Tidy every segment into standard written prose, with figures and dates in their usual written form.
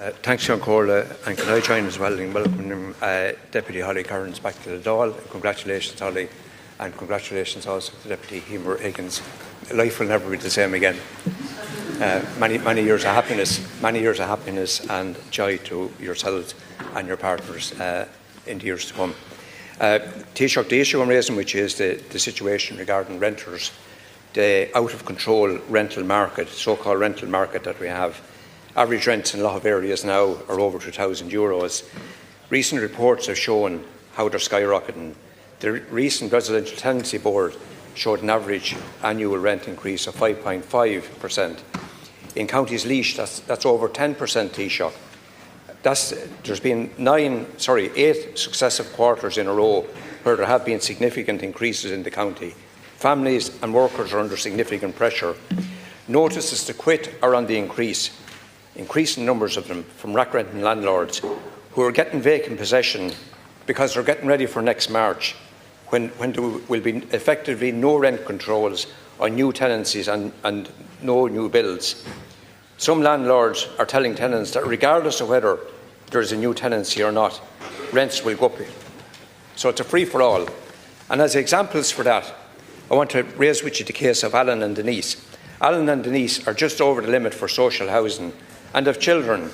Thanks, Sean Corla, and can I join as well in welcoming Deputy Holly Cairns back to the Dáil. Congratulations, Holly, and congratulations also to Deputy Emer Higgins. Life will never be the same again. Many years of happiness and joy to yourselves and your partners in the years to come. Taoiseach, the issue I'm raising, which is the situation regarding renters, the out-of-control rental market, so-called rental market that we have. Average rents in a lot of areas now are over €2,000. Recent reports have shown how they're skyrocketing. The recent Residential Tenancy Board showed an average annual rent increase of 5.5%. In Counties Laois, that's over 10%, Taoiseach. There's been 8 successive quarters in a row where there have been significant increases in the county. Families and workers are under significant pressure. Notices to quit are on the increasing numbers of them from rack renting landlords who are getting vacant possession because they're getting ready for next March, when there will be effectively no rent controls on new tenancies and no new builds. Some landlords are telling tenants that regardless of whether there is a new tenancy or not, rents will go up. So it's a free-for-all. And as examples for that, I want to raise with you the case of Alan and Denise. Alan and Denise are just over the limit for social housing and have children.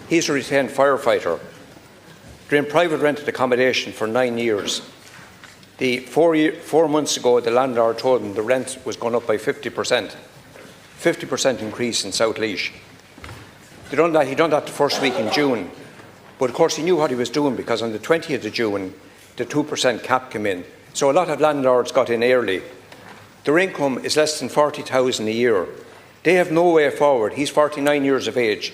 He's a retained firefighter. They're in private rented accommodation for 9 years. 4 months ago, the landlord told him the rent was going up by 50%. 50% increase in South Laois. He done that the first week in June. But of course he knew what he was doing, because on the 20th of June, the 2% cap came in. So a lot of landlords got in early. Their income is less than 40,000 a year. They have no way forward. He's 49 years of age.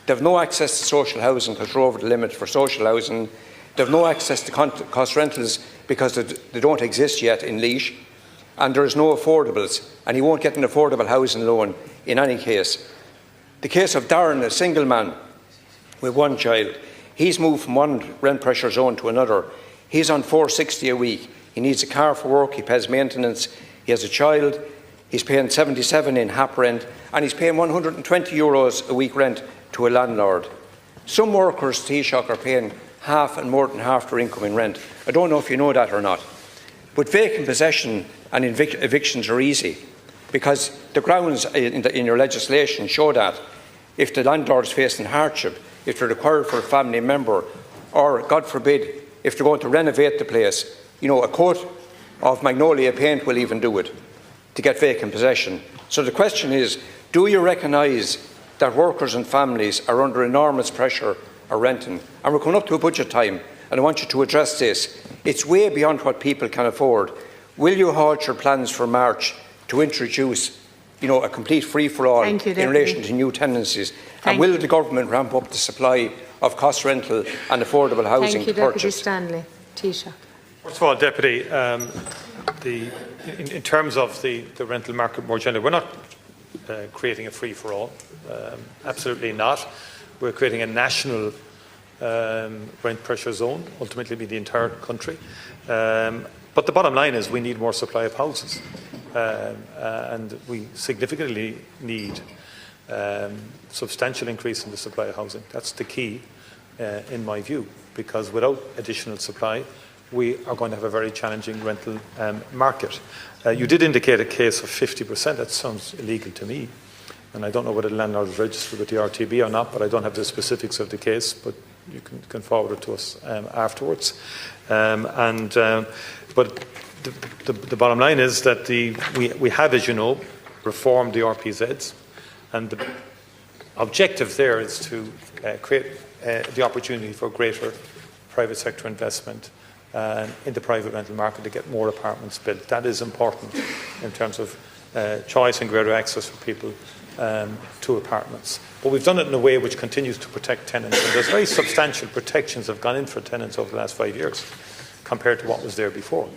They have no access to social housing because they're over the limit for social housing. They have no access to cost rentals because they don't exist yet in Laois. And there is no affordables. And he won't get an affordable housing loan in any case. The case of Darren, a single man with one child. He's moved from one rent pressure zone to another. He's on $460 a week. He needs a car for work. He pays maintenance. He has a child. He's paying 77 in HAP rent, and he's paying €120 a week rent to a landlord. Some workers, Taoiseach, are paying half and more than half their income in rent. I don't know if you know that or not. But vacant possession and evictions are easy, because the grounds in your legislation show that if the landlord is facing hardship, if they're required for a family member, or, God forbid, if they're going to renovate the place, a coat of magnolia paint will even do it to get vacant possession. So the question is, do you recognise that workers and families are under enormous pressure of renting? And we're coming up to a budget time, and I want you to address this. It's way beyond what people can afford. Will you halt your plans for March to introduce a complete free-for-all in relation to new tenancies? And will the government ramp up the supply of cost rental and affordable housing to purchase? Thank you, Deputy Stanley. Taoiseach. First of all, Deputy, in terms of the rental market more generally, we're not creating a free-for-all. Absolutely not. We're creating a national rent pressure zone, ultimately be the entire country. But the bottom line is we need more supply of houses. And we significantly need substantial increase in the supply of housing. That's the key, in my view, because without additional supply, we are going to have a very challenging rental market. You did indicate a case of 50%. That sounds illegal to me. And I don't know whether the landlord is registered with the RTB or not, but I don't have the specifics of the case, but you can forward it to us afterwards. But the bottom line is that we have, as you know, reformed the RPZs, and the objective there is to create the opportunity for greater private sector investment in the private rental market to get more apartments built. That is important in terms of choice and greater access for people to apartments. But we've done it in a way which continues to protect tenants. And there's very substantial protections that have gone in for tenants over the last 5 years compared to what was there before.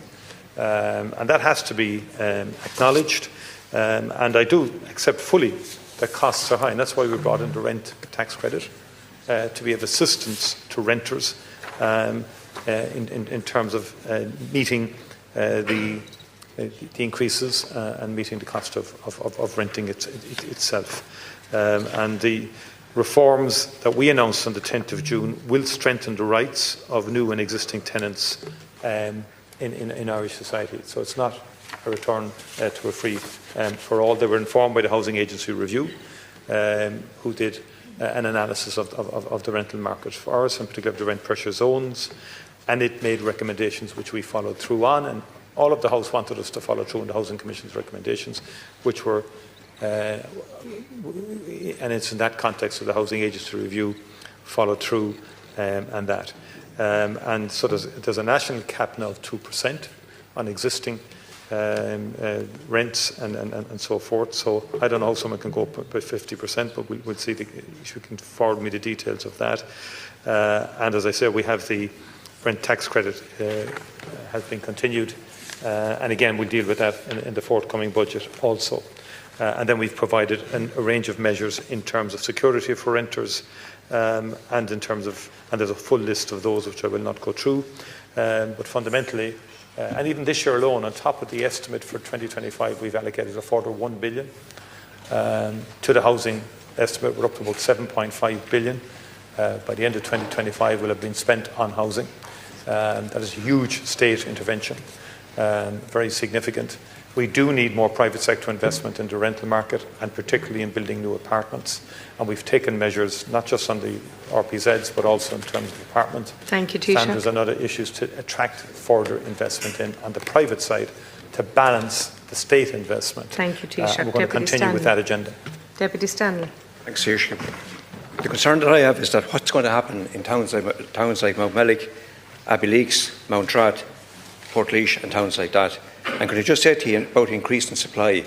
And that has to be acknowledged. And I do accept fully that costs are high. And that's why we brought in the rent tax credit to be of assistance to renters in terms of meeting the increases and meeting the cost of renting itself. And reforms that we announced on the 10th of June will strengthen the rights of new and existing tenants in Irish society. So it's not a return to a free for all. They were informed by the Housing Agency Review, who did an analysis of the rental market for us, in particular of the rent pressure zones, and it made recommendations which we followed through on, and all of the House wanted us to follow through on the Housing Commission's recommendations, which were, and it's in that context that the Housing Agency Review followed through and that. And so there's a national cap now of 2% on existing rents and so forth. So I don't know how someone can go up by 50%, but we'll see if you can forward me the details of that. And as I said, we have the rent tax credit has been continued, and again we'll deal with that in the forthcoming budget also. And then we've provided a range of measures in terms of security for renters, and in terms of, and there's a full list of those which I will not go through, but fundamentally, and even this year alone, on top of the estimate for 2025, we've allocated a further 1 billion to the housing estimate. We're up to about 7.5 billion. By the end of 2025 will have been spent on housing. That is a huge state intervention, very significant. We do need more private sector investment in the rental market, and particularly in building new apartments. And we've taken measures not just on the RPZs, but also in terms of apartment standards and other issues to attract further investment in on the private side to balance the state investment. Thank you, Taoiseach. We're going to continue with that agenda. Deputy Stanley. Thanks, Taoiseach. The concern that I have is that what's going to happen in towns like Mountmellick, Abbeyleix, Mountrath, Portlaoise and towns like that. And could I just say to you about increase in supply?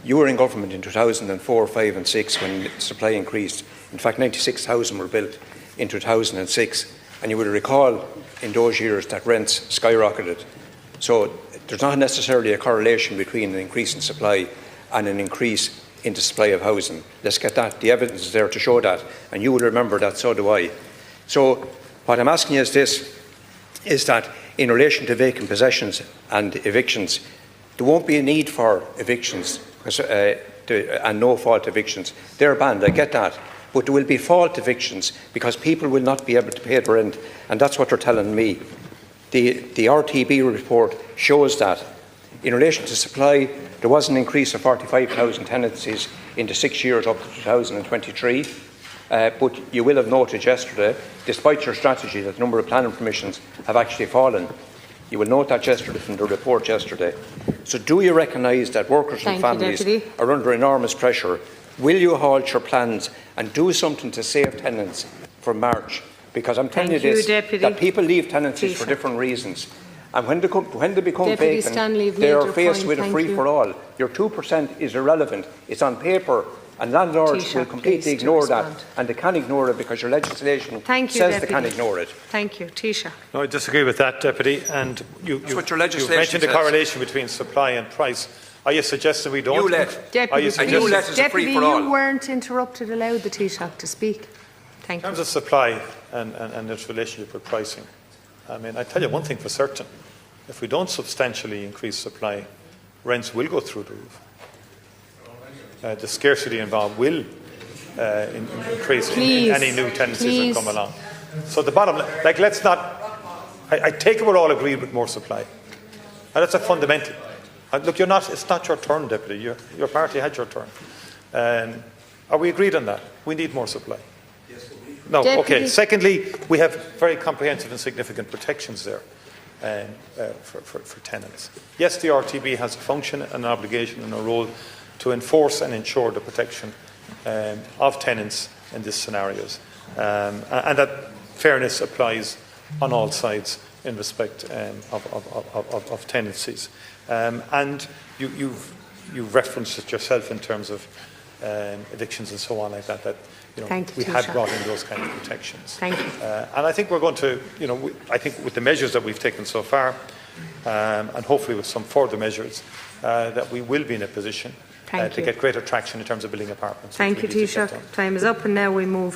You were in government in 2004, 5 and 6 when supply increased. In fact, 96,000 were built in 2006. And you will recall in those years that rents skyrocketed. So there's not necessarily a correlation between an increase in supply and an increase in the supply of housing. Let's get that. The evidence is there to show that. And you will remember that, so do I. So what I'm asking you is this, is that in relation to vacant possessions and evictions, there won't be a need for evictions and no-fault evictions. They're banned, I get that. But there will be fault evictions because people will not be able to pay the rent, and that's what they're telling me. The RTB report shows that. In relation to supply, there was an increase of 45,000 tenancies in the 6 years up to 2023. But you will have noted yesterday, despite your strategy, that the number of planning permissions have actually fallen. You will note that yesterday from the report yesterday. So do you recognise that workers and families are under enormous pressure? Will you halt your plans and do something to save tenants from March? Because I'm telling you this, that people leave tenancies for different reasons. And when they become vacant, they are faced with a free-for-all. Your 2% is irrelevant. It's on paper. And landlords will completely ignore that, and they can ignore it because your legislation says they can ignore it. Thank you. Taoiseach. No, I disagree with that, Deputy. And you've mentioned the correlation between supply and price. Are you suggesting we don't? You let. Deputy, you weren't interrupted. Allow the Taoiseach to speak. Thank you. In terms of supply and its relationship with pricing, I mean, I tell you one thing for certain. If we don't substantially increase supply, rents will go through the roof. The scarcity involved will increase in any new tenancies that come along. So the bottom line, like, let's not, I take it we're all agreed with more supply. And that's a fundamental. Look, it's not your turn, Deputy. Your party had your turn. Are we agreed on that? We need more supply. No, okay. Secondly, we have very comprehensive and significant protections there for tenants. Yes, the RTB has a function, an obligation and a role to enforce and ensure the protection of tenants in these scenarios. And that fairness applies on all sides in respect of tenancies. And you've referenced it yourself in terms of evictions and so on like that, we have brought in those kind of protections. Thank you. And I think we're going to, I think with the measures that we've taken so far, and hopefully with some further measures, that we will be in a position to get greater traction in terms of building apartments. Thank you, Taoiseach. Time is up, and now we move